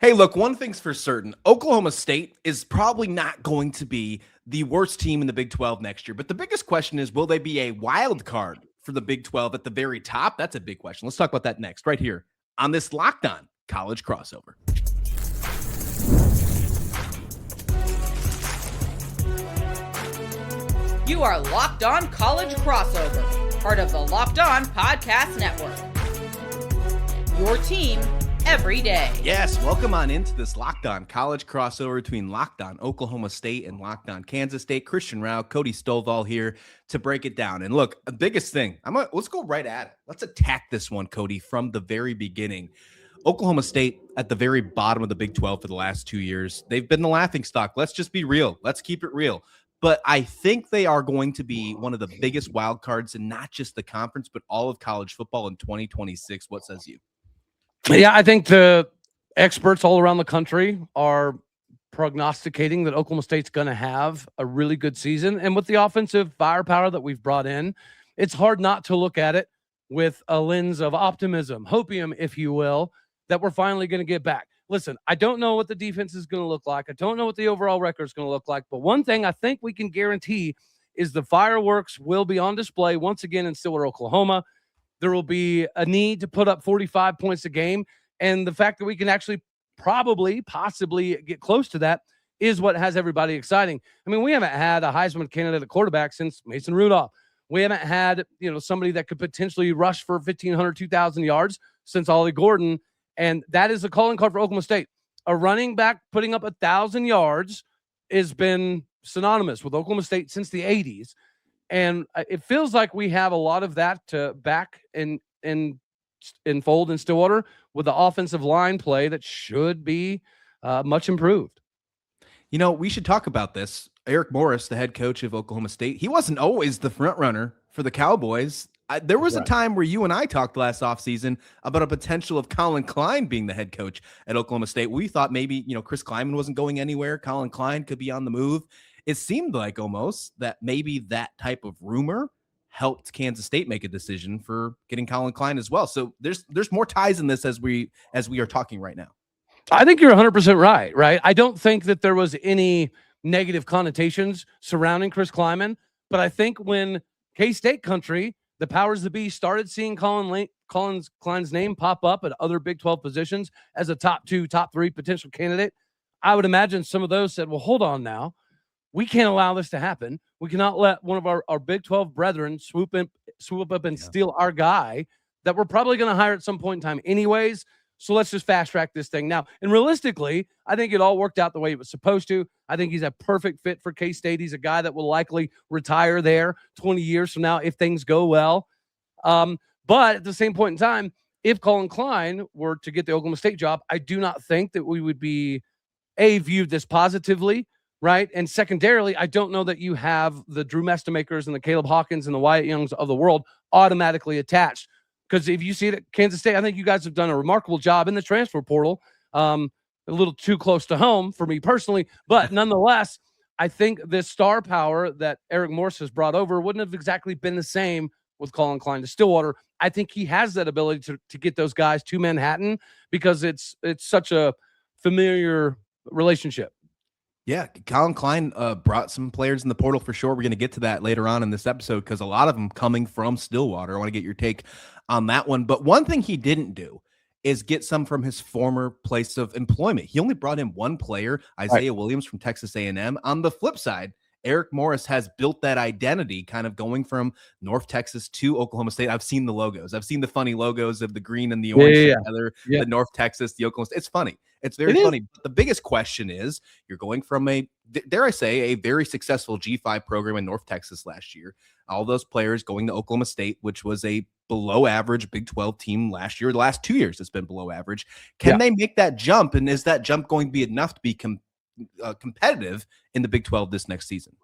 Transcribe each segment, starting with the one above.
Hey, look, one thing's for certain. Oklahoma State is probably not going to be the worst team in the Big 12 next year. But the biggest question is, will they be a wild card for the Big 12 at the very top? That's a big question. Let's talk about that next, right here on this Locked On College Crossover. You are Locked On College Crossover, part of the Locked On Podcast Network. Your team every day. Yes, welcome on into this Locked On College Crossover between Locked On Oklahoma State and Locked On Kansas State. Christian Rauh, Cody Stovall here to break it down. And look, the biggest thing, let's go right at it. Let's attack this one, Cody, from the very beginning. Oklahoma State at the very bottom of the Big 12 for the last 2 years. They've been the laughingstock. Let's just be real. Let's keep it real. But I think they are going to be one of the biggest wild cards in not just the conference, but all of college football in 2026. What says you? Yeah, I think the experts all around the country are prognosticating that Oklahoma State's going to have a really good season. And with the offensive firepower that we've brought in, it's hard not to look at it with a lens of optimism, hopium, if you will, that we're finally going to get back. Listen, I don't know what the defense is going to look like. I don't know what the overall record is going to look like. But one thing I think we can guarantee is the fireworks will be on display once again in Stillwater, Oklahoma. There will be a need to put up 45 points a game. And the fact that we can actually possibly get close to that is what has everybody exciting. I mean, we haven't had a Heisman candidate at quarterback since Mason Rudolph. We haven't had, somebody that could potentially rush for 1,500, 2,000 yards since Ollie Gordon. And that is a calling card for Oklahoma State. A running back putting up 1,000 yards has been synonymous with Oklahoma State since the 80s. And it feels like we have a lot of that to back and fold in Stillwater with the offensive line play that should be much improved. We should talk about this. Eric Morris, the head coach of Oklahoma State, he wasn't always the front runner for the Cowboys. There was a time where you and I talked last offseason about a potential of Colin Klein being the head coach at Oklahoma State. We thought maybe, Chris Klieman wasn't going anywhere. Colin Klein could be on the move. It seemed like almost that maybe that type of rumor helped Kansas State make a decision for getting Colin Klein as well. So there's more ties in this as we are talking right now. I think you're 100% right? I don't think that there was any negative connotations surrounding Chris Klieman, but I think when K-State country, the powers that be, started seeing Colin Klein's name pop up at other Big 12 positions as a top 2, top 3 potential candidate, I would imagine some of those said, well, hold on now. We can't allow this to happen. We cannot let one of our Big 12 brethren swoop up and steal our guy that we're probably going to hire at some point in time anyways. So let's just fast track this thing now. And realistically, I think it all worked out the way it was supposed to. I think he's a perfect fit for K-State. He's a guy that will likely retire there 20 years from now if things go well. But at the same point in time, if Colin Klein were to get the Oklahoma State job, I do not think that we would be viewed this positively. Right. And secondarily, I don't know that you have the Drew Mestemakers and the Caleb Hawkins and the Wyatt Youngs of the world automatically attached. Because if you see it at Kansas State, I think you guys have done a remarkable job in the transfer portal. A little too close to home for me personally. But nonetheless, I think this star power that Eric Morris has brought over wouldn't have exactly been the same with Colin Klein to Stillwater. I think he has that ability to get those guys to Manhattan because it's such a familiar relationship. Yeah, Colin Klein brought some players in the portal for sure. We're going to get to that later on in this episode because a lot of them coming from Stillwater. I want to get your take on that one. But one thing he didn't do is get some from his former place of employment. He only brought in one player, Isaiah Williams from Texas A&M. On the flip side, Eric Morris has built that identity kind of going from North Texas to Oklahoma State. I've seen the logos. I've seen the funny logos of the green and the orange together, the North Texas, the Oklahoma State. It's funny. It's very funny. But the biggest question is you're going from dare I say, a very successful G5 program in North Texas last year. All those players going to Oklahoma State, which was a below average Big 12 team last year. The last 2 years, it's been below average. Can they make that jump? And is that jump going to be enough to be competitive in the Big 12 this next season?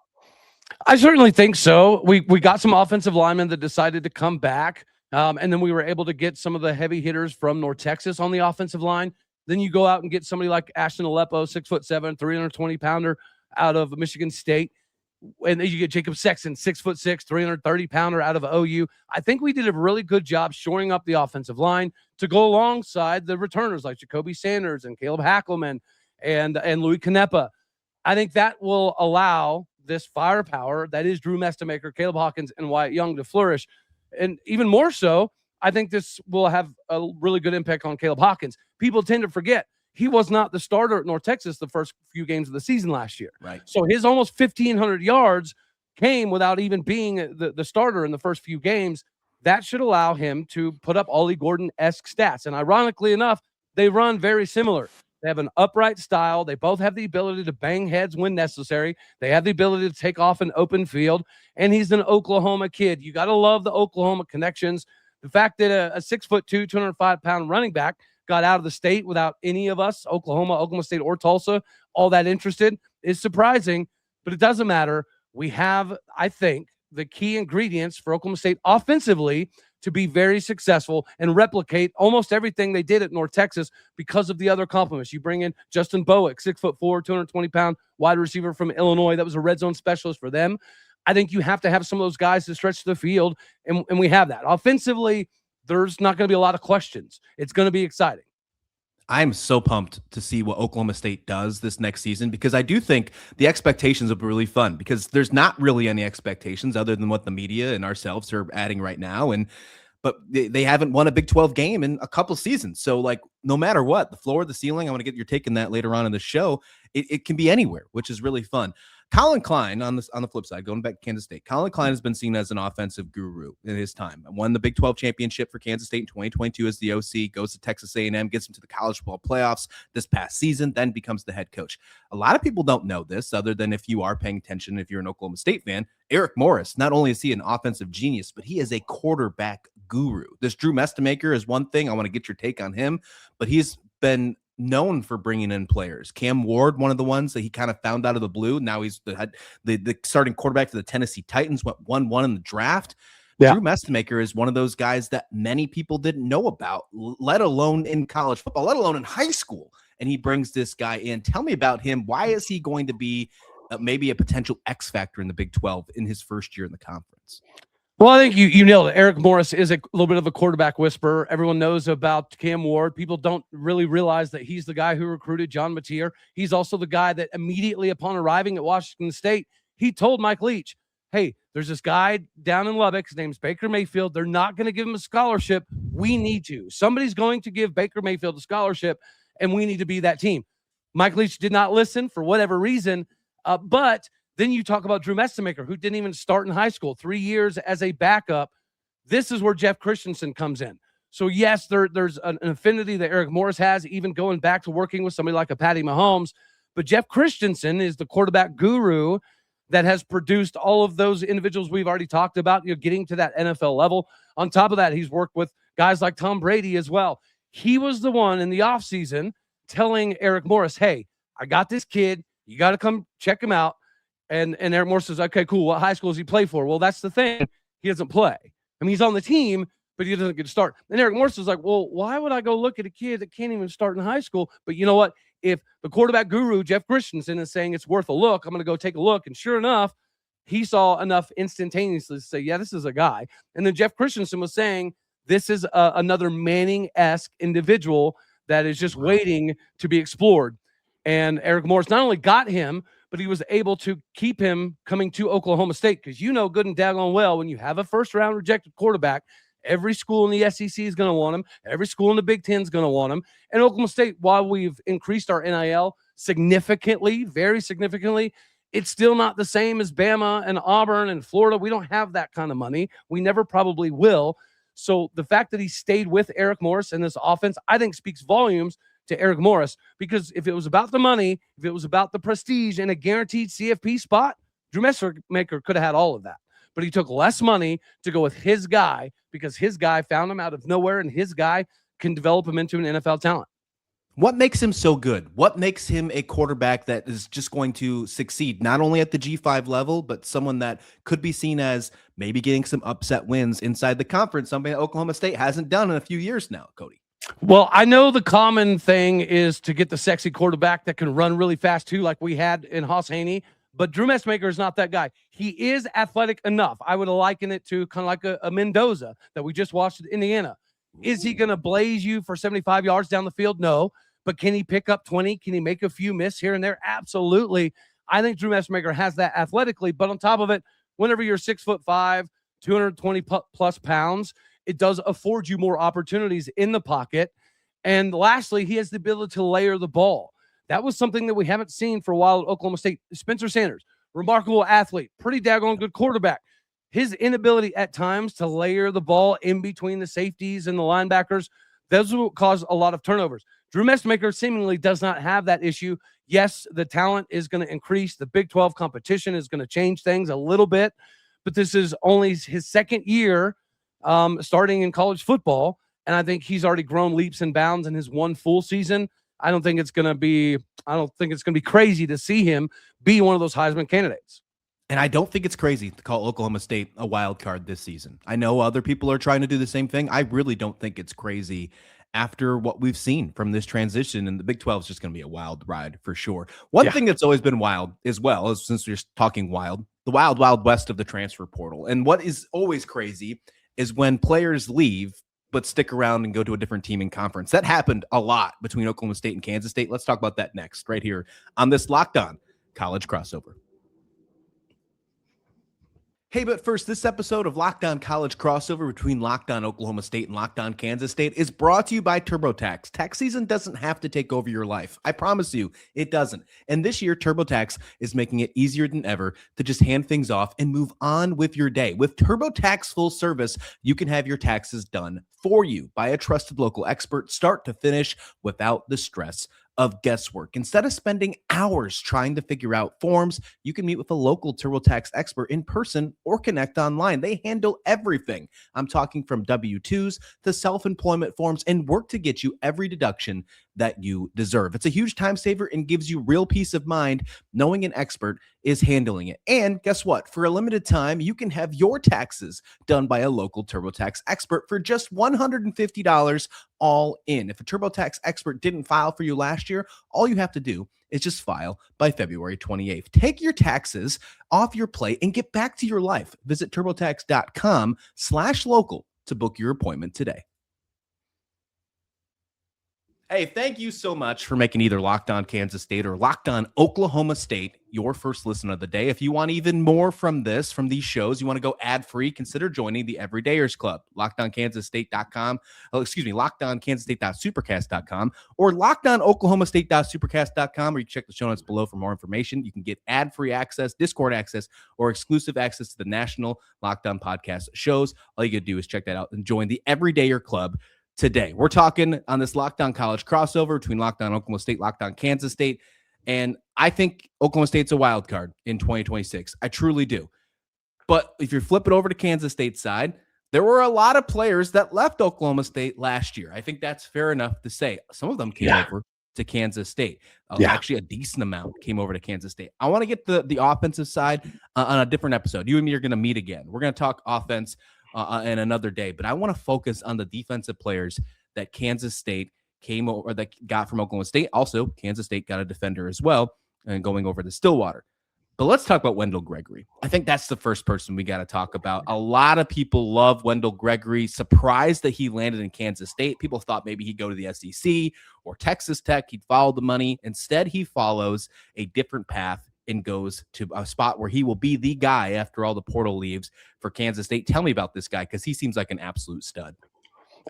I certainly think so. We got some offensive linemen that decided to come back. And then we were able to get some of the heavy hitters from North Texas on the offensive line. Then you go out and get somebody like Ashton Aleppo, 6'7", 320-pounder out of Michigan State. And then you get Jacob Sexton, 6'6", 330-pounder out of OU. I think we did a really good job shoring up the offensive line to go alongside the returners like Jacoby Sanders and Caleb Hackelman and Louis Canepa. I think that will allow this firepower that is Drew Mestemaker, Caleb Hawkins, and Wyatt Young to flourish. And even more so, I think this will have a really good impact on Caleb Hawkins. People tend to forget he was not the starter at North Texas the first few games of the season last year. Right. So his almost 1,500 yards came without even being the starter in the first few games. That should allow him to put up Ollie Gordon-esque stats. And ironically enough, they run very similar. They have an upright style. They both have the ability to bang heads when necessary. They have the ability to take off an open field. And he's an Oklahoma kid. You got to love the Oklahoma connections. The fact that a 6'2", 205-pound running back got out of the state without any of us, Oklahoma State, or Tulsa, all that interested is surprising, but it doesn't matter. We have, I think, the key ingredients for Oklahoma State offensively to be very successful and replicate almost everything they did at North Texas because of the other complements. You bring in Justin Bowick, 6'4", 220-pound wide receiver from Illinois. That was a red zone specialist for them. I think you have to have some of those guys to stretch the field, and we have that. Offensively, there's not going to be a lot of questions. It's going to be exciting. I'm so pumped to see what Oklahoma State does this next season, because I do think the expectations will be really fun, because there's not really any expectations other than what the media and ourselves are adding right now. But they haven't won a Big 12 game in a couple seasons. So, like, no matter what, the floor, the ceiling, I want to get your take on that later on in the show. It can be anywhere, which is really fun. Colin Klein, on the flip side, going back to Kansas State, Colin Klein has been seen as an offensive guru in his time. Won the Big 12 championship for Kansas State in 2022 as the OC, goes to Texas A&M, gets him to the college football playoffs this past season, then becomes the head coach. A lot of people don't know this, other than if you are paying attention, if you're an Oklahoma State fan. Eric Morris, not only is he an offensive genius, but he is a quarterback guru. This Drew Mestemaker is one thing. I want to get your take on him, but he's been known for bringing in players. Cam Ward, one of the ones that he kind of found out of the blue. Now he's the starting quarterback for the Tennessee Titans, went 1-1 in the draft. Yeah. Drew Mestemaker is one of those guys that many people didn't know about, let alone in college football, let alone in high school. And he brings this guy in. Tell me about him. Why is he going to be maybe a potential X factor in the Big 12 in his first year in the conference? Well, I think you nailed it. Eric Morris is a little bit of a quarterback whisperer. Everyone knows about Cam Ward. People don't really realize that he's the guy who recruited John Mateer. He's also the guy that immediately upon arriving at Washington State, he told Mike Leach, hey, there's this guy down in Lubbock. His name's Baker Mayfield. They're not going to give him a scholarship. We need to. Somebody's going to give Baker Mayfield a scholarship, and we need to be that team. Mike Leach did not listen for whatever reason, but then you talk about Drew Mestemaker, who didn't even start in high school, 3 years as a backup. This is where Jeff Christensen comes in. So, yes, there's an affinity that Eric Morris has, even going back to working with somebody like a Patty Mahomes. But Jeff Christensen is the quarterback guru that has produced all of those individuals we've already talked about, getting to that NFL level. On top of that, he's worked with guys like Tom Brady as well. He was the one in the offseason telling Eric Morris, hey, I got this kid. You got to come check him out. And Eric Morris says, okay, cool. What high school does he play for? Well, that's the thing. He doesn't play. I mean, he's on the team, but he doesn't get to start. And Eric Morris was like, well, why would I go look at a kid that can't even start in high school? But you know what? If the quarterback guru, Jeff Christensen, is saying it's worth a look, I'm going to go take a look. And sure enough, he saw enough instantaneously to say, yeah, this is a guy. And then Jeff Christensen was saying, this is another Manning-esque individual that is just waiting to be explored. And Eric Morris not only got him, but he was able to keep him coming to Oklahoma State, because you know good and daggone well, when you have a first-round rejected quarterback, every school in the SEC is going to want him. Every school in the Big Ten is going to want him. And Oklahoma State, while we've increased our NIL significantly, very significantly, it's still not the same as Bama and Auburn and Florida. We don't have that kind of money. We never probably will. So the fact that he stayed with Eric Morris in this offense, I think speaks volumes to Eric Morris, because if it was about the money, if it was about the prestige and a guaranteed CFP spot, Drew Mestemaker could have had all of that. But he took less money to go with his guy, because his guy found him out of nowhere, and his guy can develop him into an NFL talent. What makes him so good? What makes him a quarterback that is just going to succeed, not only at the G5 level, but someone that could be seen as maybe getting some upset wins inside the conference, something that Oklahoma State hasn't done in a few years now, Cody? Well, I know the common thing is to get the sexy quarterback that can run really fast too, like we had in Haas Haney. But Drew Mestemaker is not that guy. He is athletic enough. I would liken it to kind of like a Mendoza that we just watched at Indiana. Is he going to blaze you for 75 yards down the field? No. But can he pick up 20? Can he make a few miss here and there? Absolutely. I think Drew Mestemaker has that athletically. But on top of it, whenever you're 6'5", 220 plus pounds, it does afford you more opportunities in the pocket. And lastly, he has the ability to layer the ball. That was something that we haven't seen for a while at Oklahoma State. Spencer Sanders, remarkable athlete, pretty daggone good quarterback. His inability at times to layer the ball in between the safeties and the linebackers, those will cause a lot of turnovers. Drew Mestemaker seemingly does not have that issue. Yes, the talent is going to increase. The Big 12 competition is going to change things a little bit, but this is only his second year starting in college football, and I think he's already grown leaps and bounds in his one full season. I don't think it's going to be crazy to see him be one of those Heisman candidates. And I don't think it's crazy to call Oklahoma State a wild card this season. I know other people are trying to do the same thing. I really don't think it's crazy after what we've seen from this transition, and the Big 12 is just going to be a wild ride for sure. One thing that's always been wild as well, is since we're talking wild, the wild, wild west of the transfer portal. And what is always crazy is when players leave but stick around and go to a different team in conference. That happened a lot between Oklahoma State and Kansas State. Let's talk about that next, right here on this Locked On College Crossover. Hey, but first, this episode of Locked On College Crossover between Locked On Oklahoma State and Locked On Kansas State is brought to you by TurboTax. Tax season doesn't have to take over your life. I promise you, it doesn't. And this year, TurboTax is making it easier than ever to just hand things off and move on with your day. With TurboTax Full Service, you can have your taxes done for you by a trusted local expert, start to finish, without the stress of guesswork. Instead of spending hours trying to figure out forms, you can meet with a local TurboTax expert in person or connect online. They handle everything. I'm talking from W-2s to self-employment forms and work to get you every deduction that you deserve. It's a huge time saver and gives you real peace of mind knowing an expert is handling it. And guess what? For a limited time, you can have your taxes done by a local TurboTax expert for just $150 all in. If a TurboTax expert didn't file for you last year, all you have to do is just file by February 28th. Take your taxes off your plate and get back to your life. Visit TurboTax.com/local to book your appointment today. Hey, thank you so much for making either Locked On Kansas State or Locked On Oklahoma State your first listen of the day. If you want even more from these shows, you want to go ad-free, consider joining the Everydayers Club. LockedOnKansasState.com, LockedOnKansasState.supercast.com, or LockedOnOklahomaState.supercast.com, or you can check the show notes below for more information. You can get ad-free access, Discord access, or exclusive access to the national Locked On podcast shows. All you got to do is check that out and join the Everydayer Club today. We're talking on this Locked On College crossover between Locked On Oklahoma State, Locked On Kansas State, and I think Oklahoma State's a wild card in 2026. I truly do. But if you're flipping over to Kansas State's side, there were a lot of players that left Oklahoma State last year. I think that's fair enough to say. Some of them came over to Kansas State. Actually, a decent amount came over to Kansas State. I want to get the offensive side on a different episode. You and me are going to meet again. We're going to talk offense in another day, but I want to focus on the defensive players that Kansas State came over, that got from Oklahoma State. Also, Kansas State got a defender as well, and going over to Stillwater. But let's talk about Wendell Gregory. I think that's the first person we got to talk about. A lot of people love Wendell Gregory. Surprised that he landed in Kansas State. People thought maybe he'd go to the SEC or Texas Tech. He'd follow the money. Instead, he follows a different path and goes to a spot where he will be the guy after all the portal leaves for Kansas State. Tell me about this guy, because he seems like an absolute stud.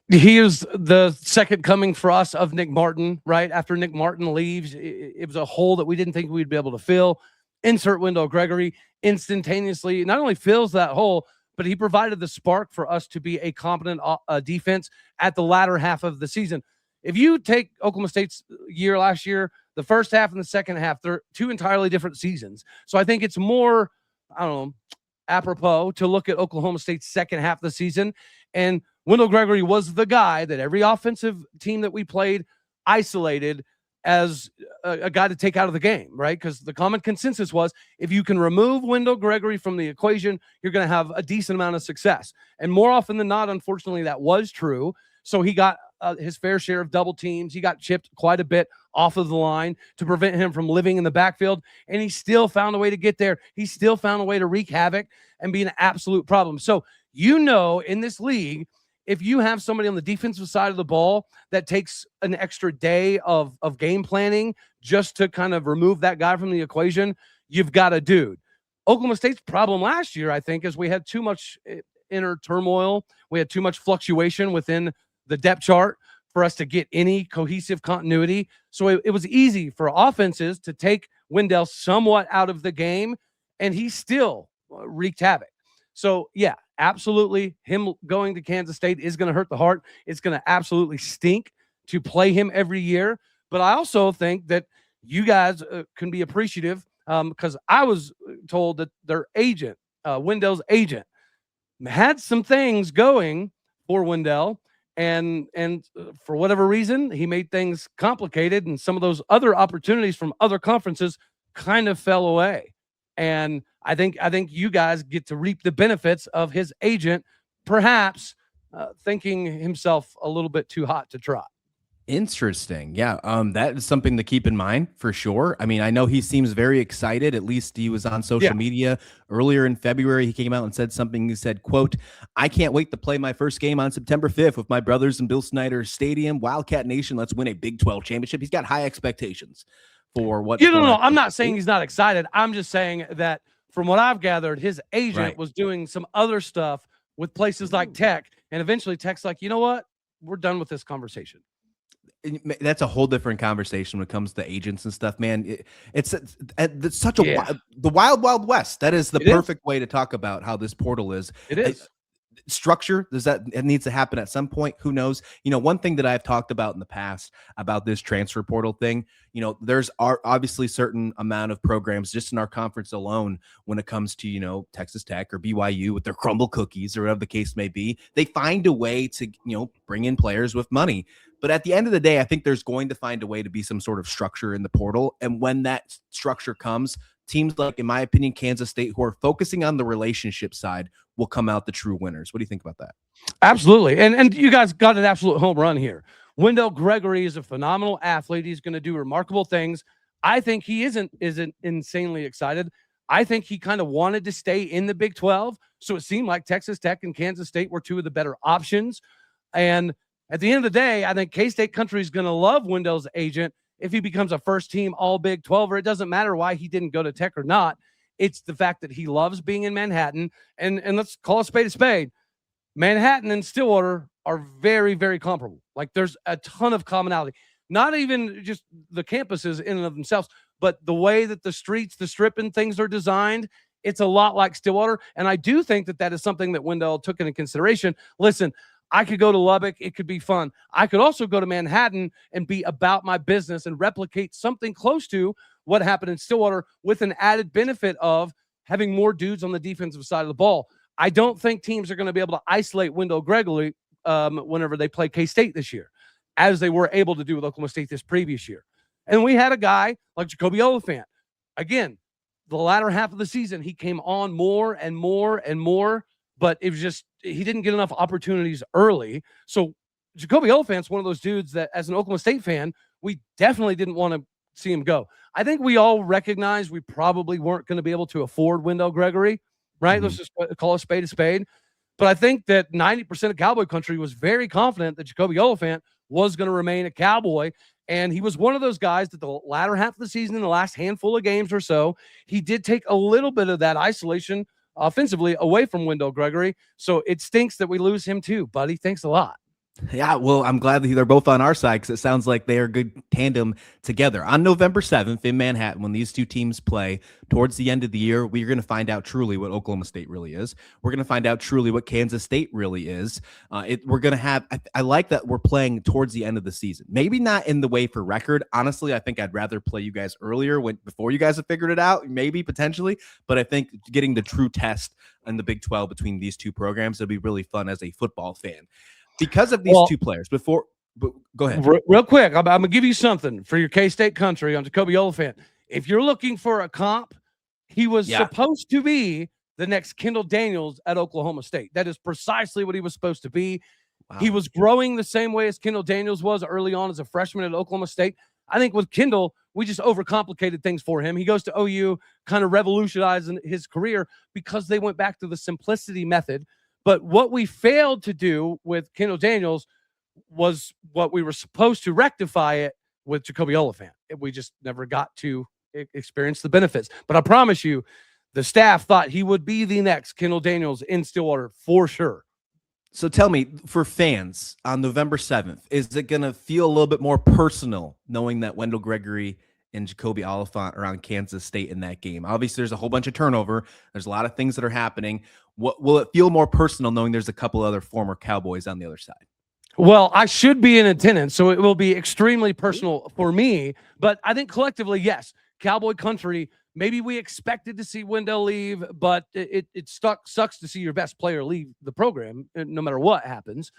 He is the second coming for us of Nick Martin, right? After Nick Martin leaves, it was a hole that we didn't think we'd be able to fill. Insert Wendell Gregory instantaneously not only fills that hole, but he provided the spark for us to be a competent defense at the latter half of the season. If you take Oklahoma State's year last year, the first half and the second half, they're two entirely different seasons. So I think it's more, apropos to look at Oklahoma State's second half of the season. And Wendell Gregory was the guy that every offensive team that we played isolated as a guy to take out of the game, right? Because the common consensus was if you can remove Wendell Gregory from the equation, you're going to have a decent amount of success. And more often than not, unfortunately, that was true. So he got his fair share of double teams. He got chipped quite a bit off of the line to prevent him from living in the backfield. And he still found a way to get there. He still found a way to wreak havoc and be an absolute problem. So, in this league, if you have somebody on the defensive side of the ball that takes an extra day of game planning just to kind of remove that guy from the equation, you've got a dude. Oklahoma State's problem last year, I think, is we had too much inner turmoil. We had too much fluctuation within the depth chart for us to get any cohesive continuity. So it was easy for offenses to take Wendell somewhat out of the game, and he still wreaked havoc. So, yeah, absolutely, him going to Kansas State is going to hurt the heart. It's going to absolutely stink to play him every year. But I also think that you guys can be appreciative because I was told that their agent, Wendell's agent, had some things going for Wendell. And for whatever reason, he made things complicated, and some of those other opportunities from other conferences kind of fell away. And I think you guys get to reap the benefits of his agent, perhaps thinking himself a little bit too hot to trot. Interesting. Yeah. That is something to keep in mind for sure. I mean, I know he seems very excited. At least he was on social media earlier in February. He came out and said something. He said, quote, "I can't wait to play my first game on September 5th with my brothers in Bill Snyder Stadium. Wildcat Nation, let's win a Big 12 championship." He's got high expectations for what. No. I'm not saying he's not excited. I'm just saying that from what I've gathered, his agent was doing some other stuff with places like Tech. And eventually Tech's like, you know what? We're done with this conversation. That's a whole different conversation when it comes to agents and stuff, man. It's such a the wild west. That is the perfect way to talk about how this portal is. It is structure. It needs to happen at some point. Who knows? One thing that I've talked about in the past about this transfer portal thing, there's obviously certain amount of programs just in our conference alone when it comes to, Texas Tech or BYU with their crumble cookies or whatever the case may be. They find a way to, bring in players with money. But at the end of the day, I think there's going to find a way to be some sort of structure in the portal. And when that structure comes, teams like, in my opinion, Kansas State, who are focusing on the relationship side, will come out the true winners. What do you think about that? Absolutely. And you guys got an absolute home run here. Wendell Gregory is a phenomenal athlete. He's going to do remarkable things. I think he isn't insanely excited. I think he kind of wanted to stay in the Big 12. So it seemed like Texas Tech and Kansas State were two of the better options. And at the end of the day, I think K-State country is going to love Wendell's agent if he becomes a first-team All-Big 12er. It doesn't matter why he didn't go to Tech or not. It's the fact that he loves being in Manhattan. And let's call a spade a spade. Manhattan and Stillwater are very, very comparable. Like, there's a ton of commonality. Not even just the campuses in and of themselves, but the way that the streets, the strip and things are designed, it's a lot like Stillwater. And I do think that is something that Wendell took into consideration. Listen, I could go to Lubbock. It could be fun. I could also go to Manhattan and be about my business and replicate something close to what happened in Stillwater with an added benefit of having more dudes on the defensive side of the ball. I don't think teams are going to be able to isolate Wendell Gregory whenever they play K-State this year, as they were able to do with Oklahoma State this previous year. And we had a guy like Jacobi Oliphant. Again, the latter half of the season, he came on more and more and more, but it was just he didn't get enough opportunities early. So Jacobi Oliphant's one of those dudes that, as an Oklahoma State fan, we definitely didn't want to see him go. I think we all recognize we probably weren't going to be able to afford Wendell Gregory, right? Mm-hmm. Let's just call a spade a spade. But I think that 90% of Cowboy country was very confident that Jacobi Oliphant was going to remain a Cowboy. And he was one of those guys that the latter half of the season, in the last handful of games or so, he did take a little bit of that isolation offensively away from Wendell Gregory. So it stinks that we lose him too, buddy. Thanks a lot. Yeah, well, I'm glad that they're both on our side because it sounds like they are a good tandem together. On November 7th in Manhattan, when these two teams play towards the end of the year, we're going to find out truly what Oklahoma State really is. We're going to find out truly what Kansas State really is. We're going to have – I like that we're playing towards the end of the season. Maybe not in the way for record. Honestly, I think I'd rather play you guys earlier before you guys have figured it out, maybe potentially. But I think getting the true test in the Big 12 between these two programs would be really fun as a football fan. Because of these two players, go ahead. Real quick, I'm going to give you something for your K-State country on Jacobi Oliphant. If you're looking for a comp, he was supposed to be the next Kendall Daniels at Oklahoma State. That is precisely what he was supposed to be. Wow. He was growing the same way as Kendall Daniels was early on as a freshman at Oklahoma State. I think with Kendall, we just overcomplicated things for him. He goes to OU, kind of revolutionizing his career because they went back to the simplicity method. But what we failed to do with Kendall Daniels was what we were supposed to rectify it with Jacobi Oliphant. We just never got to experience the benefits. But I promise you, the staff thought he would be the next Kendall Daniels in Stillwater for sure. So tell me, for fans on November 7th, is it going to feel a little bit more personal knowing that Wendell, Gregory, and Jacobi Oliphant are on Kansas State in that game? Obviously, there's a whole bunch of turnover. There's a lot of things that are happening. What will it feel more personal knowing there's a couple other former Cowboys on the other side? Well, I should be in attendance, so it will be extremely personal for me. But I think collectively, yes, Cowboy country. Maybe we expected to see Wendell leave, but it sucks to see your best player leave the program, no matter what happens.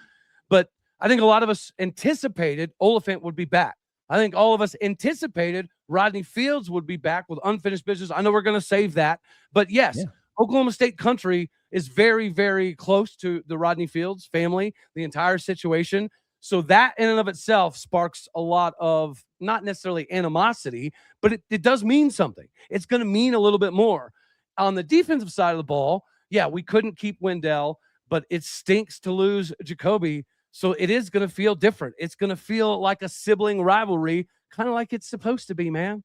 But I think a lot of us anticipated Oliphant would be back. I think all of us anticipated Rodney Fields would be back with unfinished business. I know we're going to save that. But yes, Oklahoma State country is very, very close to the Rodney Fields family, the entire situation. So that in and of itself sparks a lot of not necessarily animosity, but it does mean something. It's going to mean a little bit more. On the defensive side of the ball, yeah, we couldn't keep Wendell, but it stinks to lose Jacobi. So it is going to feel different. It's going to feel like a sibling rivalry, kind of like it's supposed to be, man.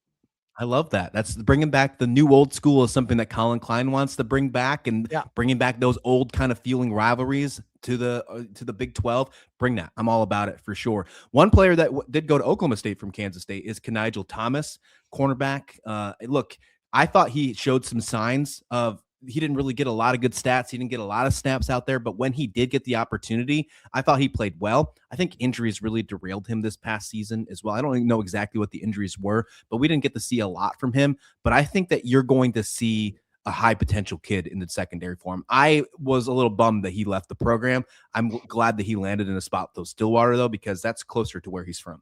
I love that. That's bringing back the new old school is something that Colin Klein wants to bring back, and bringing back those old kind of feeling rivalries to the Big 12. Bring that. I'm all about it for sure. One player that did go to Oklahoma State from Kansas State is Kenigel Thomas, cornerback. Look, I thought he showed some signs of he didn't really get a lot of good stats. He didn't get a lot of snaps out there, but when he did get the opportunity, I thought he played well. I think injuries really derailed him this past season as well. I don't even know exactly what the injuries were, but we didn't get to see a lot from him. But I think that you're going to see a high potential kid in the secondary for him. I was a little bummed that he left the program. I'm glad that he landed in a spot with Stillwater, though, because that's closer to where he's from.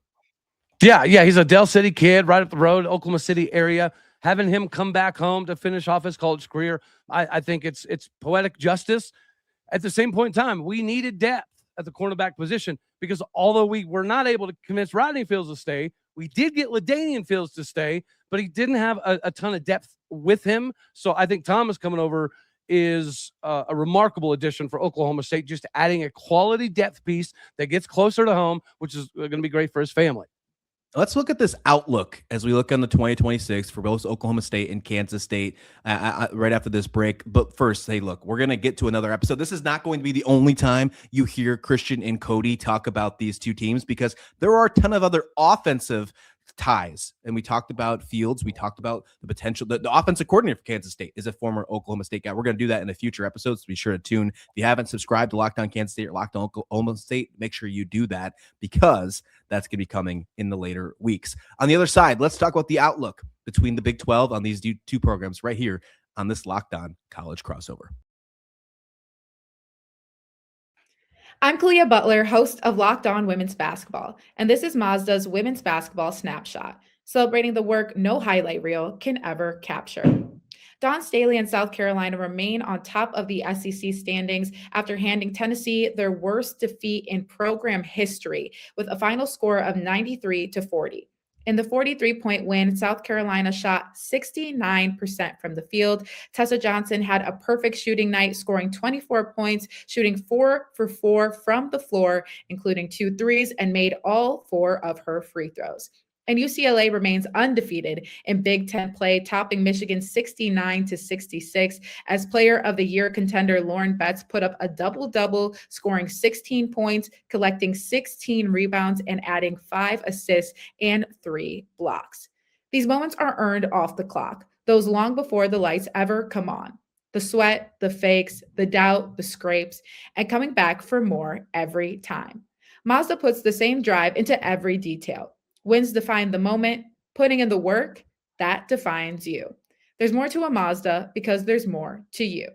Yeah, he's a Del City kid, right up the road, Oklahoma City area. Having him come back home to finish off his college career, I think it's poetic justice. At the same point in time, we needed depth at the cornerback position because although we were not able to convince Rodney Fields to stay, we did get LaDainian Fields to stay, but he didn't have a ton of depth with him. So I think Thomas coming over is a remarkable addition for Oklahoma State, just adding a quality depth piece that gets closer to home, which is going to be great for his family. Let's look at this outlook as we look on the 2026 for both Oklahoma State and Kansas State right after this break. But first, hey, look, we're going to get to another episode. This is not going to be the only time you hear Christian and Cody talk about these two teams because there are a ton of other offensive ties. And we talked about Fields. We talked about the potential. The offensive coordinator for Kansas State is a former Oklahoma State guy. We're going to do that in a future episode, so be sure to tune. If you haven't subscribed to Locked On Kansas State or Locked On Oklahoma State, make sure you do that because that's going to be coming in the later weeks. On the other side, let's talk about the outlook between the Big 12 on these two programs right here on this Locked On College Crossover. I'm Kalia Butler, host of Locked On Women's Basketball, and this is Mazda's Women's Basketball Snapshot, celebrating the work no highlight reel can ever capture. Dawn Staley and South Carolina remain on top of the SEC standings after handing Tennessee their worst defeat in program history with a final score of 93-40. In the 43-point win, South Carolina shot 69% from the field. Tessa Johnson had a perfect shooting night, scoring 24 points, shooting 4 for 4 from the floor, including 2 threes, and made all 4 of her free throws. And UCLA remains undefeated in Big Ten play, topping Michigan 69-66 as Player of the Year contender Lauren Betts put up a double-double, scoring 16 points, collecting 16 rebounds, and adding 5 assists and 3 blocks. These moments are earned off the clock, those long before the lights ever come on. The sweat, the fakes, the doubt, the scrapes, and coming back for more every time. Mazda puts the same drive into every detail. Wins define the moment, putting in the work, that defines you. There's more to a Mazda because there's more to you.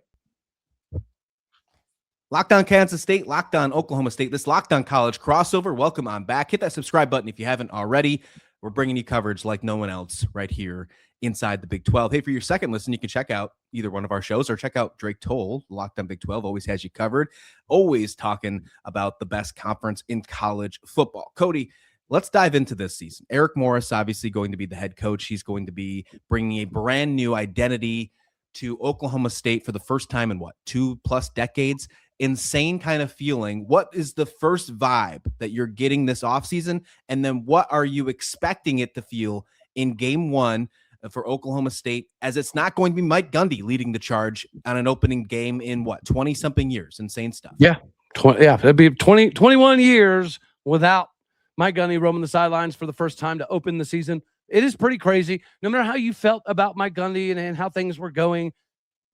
Locked On Kansas State, Locked On Oklahoma State, this Locked On College Crossover. Welcome on back. Hit that subscribe button if you haven't already. We're bringing you coverage like no one else right here inside the Big 12. Hey, for your second listen, you can check out either one of our shows or check out Drake Toll. Locked On Big 12 always has you covered. Always talking about the best conference in college football. Cody, let's dive into this season. Eric Morris, obviously going to be the head coach. He's going to be bringing a brand new identity to Oklahoma State for the first time in 2+ decades. Insane kind of feeling. What is the first vibe that you're getting this offseason? And then what are you expecting it to feel in game 1 for Oklahoma State, as it's not going to be Mike Gundy leading the charge on an opening game in 20 something years? Insane stuff. Yeah. It'd be 21 years without Mike Gundy roaming the sidelines for the first time to open the season. It is pretty crazy. No matter how you felt about Mike Gundy and how things were going,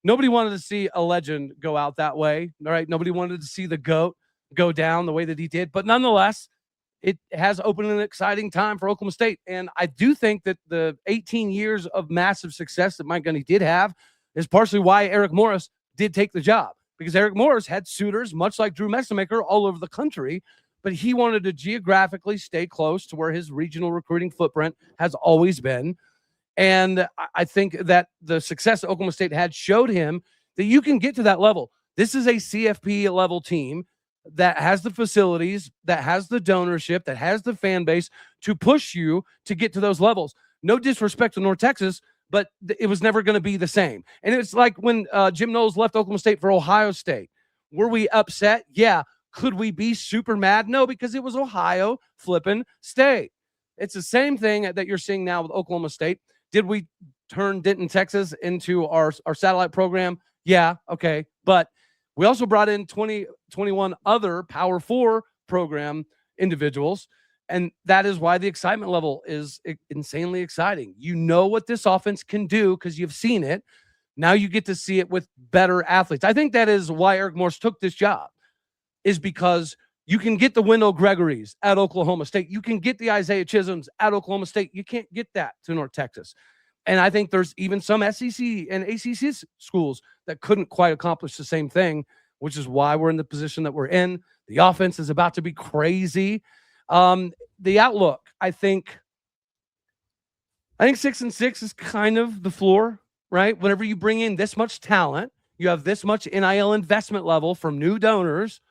nobody wanted to see a legend go out that way. All right. Nobody wanted to see the GOAT go down the way that he did. But nonetheless, it has opened an exciting time for Oklahoma State. And I do think that the 18 years of massive success that Mike Gundy did have is partially why Eric Morris did take the job, because Eric Morris had suitors, much like Drew Mestemaker, all over the country, but he wanted to geographically stay close to where his regional recruiting footprint has always been. And I think that the success that Oklahoma State had showed him that you can get to that level. This is a CFP level team that has the facilities, that has the donorship, that has the fan base to push you to get to those levels. No disrespect to North Texas, but it was never going to be the same. And it's like when Jim Knowles left Oklahoma State for Ohio State. Were we upset? Yeah. Could we be super mad? No, because it was Ohio flipping State. It's the same thing that you're seeing now with Oklahoma State. Did we turn Denton, Texas into our satellite program? Yeah, okay. But we also brought in 21 other Power 4 program individuals, and that is why the excitement level is insanely exciting. You know what this offense can do because you've seen it. Now you get to see it with better athletes. I think that is why Eric Morris took this job, is because you can get the Wendell Gregories at Oklahoma State. You can get the Isaiah Chisholms at Oklahoma State. You can't get that to North Texas. And I think there's even some SEC and ACC schools that couldn't quite accomplish the same thing, which is why we're in the position that we're in. The offense is about to be crazy. The outlook, I think 6-6 is kind of the floor, right? Whenever you bring in this much talent, you have this much NIL investment level from new donors,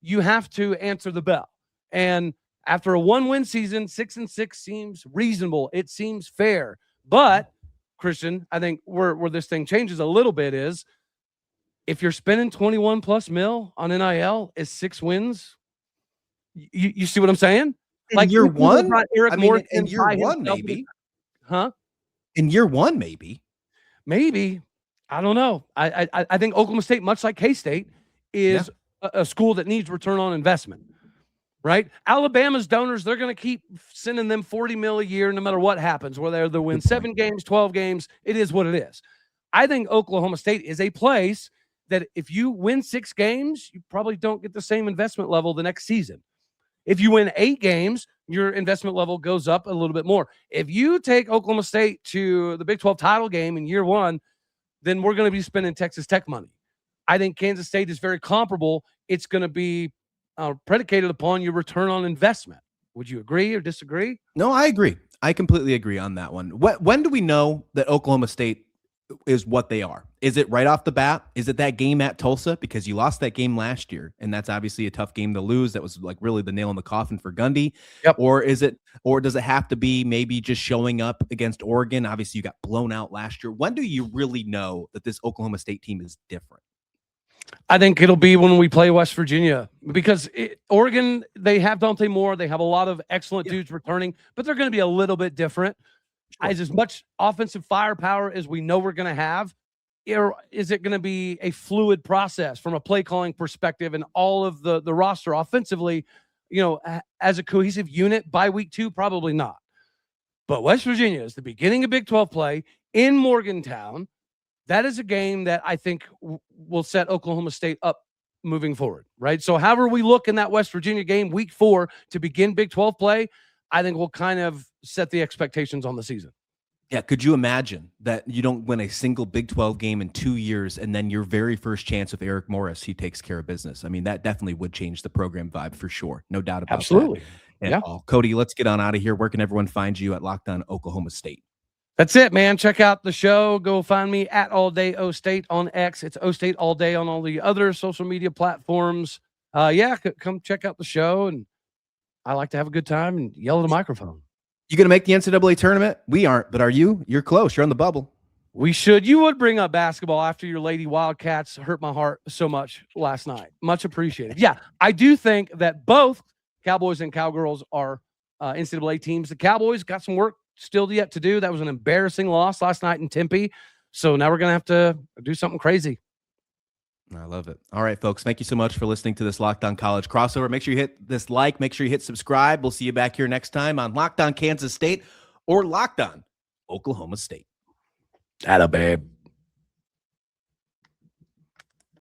you have to answer the bell. And after a 1-win season, 6-6 seems reasonable. It seems fair. But Christian, I think where this thing changes a little bit is if you're spending 21+ mil on NIL, is 6 wins. You see what I'm saying? In year one? Eric Morris in year one, maybe. Huh? In year one, maybe. Maybe. I don't know. I think Oklahoma State, much like K-State, is a school that needs return on investment, right? Alabama's donors, they're going to keep sending them $40 million a year no matter what happens, whether they win 7 games, 12 games. It is what it is. I think Oklahoma State is a place that if you win 6 games, you probably don't get the same investment level the next season. If you win 8 games, your investment level goes up a little bit more. If you take Oklahoma State to the Big 12 title game in year 1, then we're going to be spending Texas Tech money. I think Kansas State is very comparable. It's going to be predicated upon your return on investment. Would you agree or disagree? No, I agree. I completely agree on that one. When do we know that Oklahoma State is what they are? Is it right off the bat? Is it that game at Tulsa? Because you lost that game last year, and that's obviously a tough game to lose. That was like really the nail in the coffin for Gundy. Yep. Or does it have to be maybe just showing up against Oregon? Obviously, you got blown out last year. When do you really know that this Oklahoma State team is different? I think it'll be when we play West Virginia, because Oregon, they have Dante Moore. They have a lot of excellent dudes returning, but they're going to be a little bit different. Sure. As much offensive firepower as we know we're going to have, is it going to be a fluid process from a play calling perspective and all of the roster offensively, as a cohesive unit by week 2? Probably not. But West Virginia is the beginning of Big 12 play in Morgantown. That is a game that I think will set Oklahoma State up moving forward, right? So however we look in that West Virginia game, week 4 to begin Big 12 play, I think we'll kind of set the expectations on the season. Yeah. Could you imagine that you don't win a single Big 12 game in 2 years, and then your very first chance with Eric Morris, he takes care of business? I mean, that definitely would change the program vibe for sure. No doubt about Absolutely. that. Yeah. Cody, let's get on out of here. Where can everyone find you at Locked On Oklahoma State? That's it, man. Check out the show. Go find me at All Day O State on X. It's O State All Day on all the other social media platforms. Come check out the show and I like to have a good time and yell at a microphone. You going to make the NCAA tournament? We aren't, but are you? You're close. You're on the bubble. We should. You would bring up basketball after your Lady Wildcats hurt my heart so much last night. Much appreciated. Yeah, I do think that both Cowboys and Cowgirls are NCAA teams. The Cowboys got some work still yet to do. That was an embarrassing loss last night in Tempe. So now we're going to have to do something crazy. I love it. All right, folks. Thank you so much for listening to this Locked On College crossover. Make sure you hit this like. Make sure you hit subscribe. We'll see you back here next time on Locked On Kansas State or Locked On Oklahoma State. Atta babe.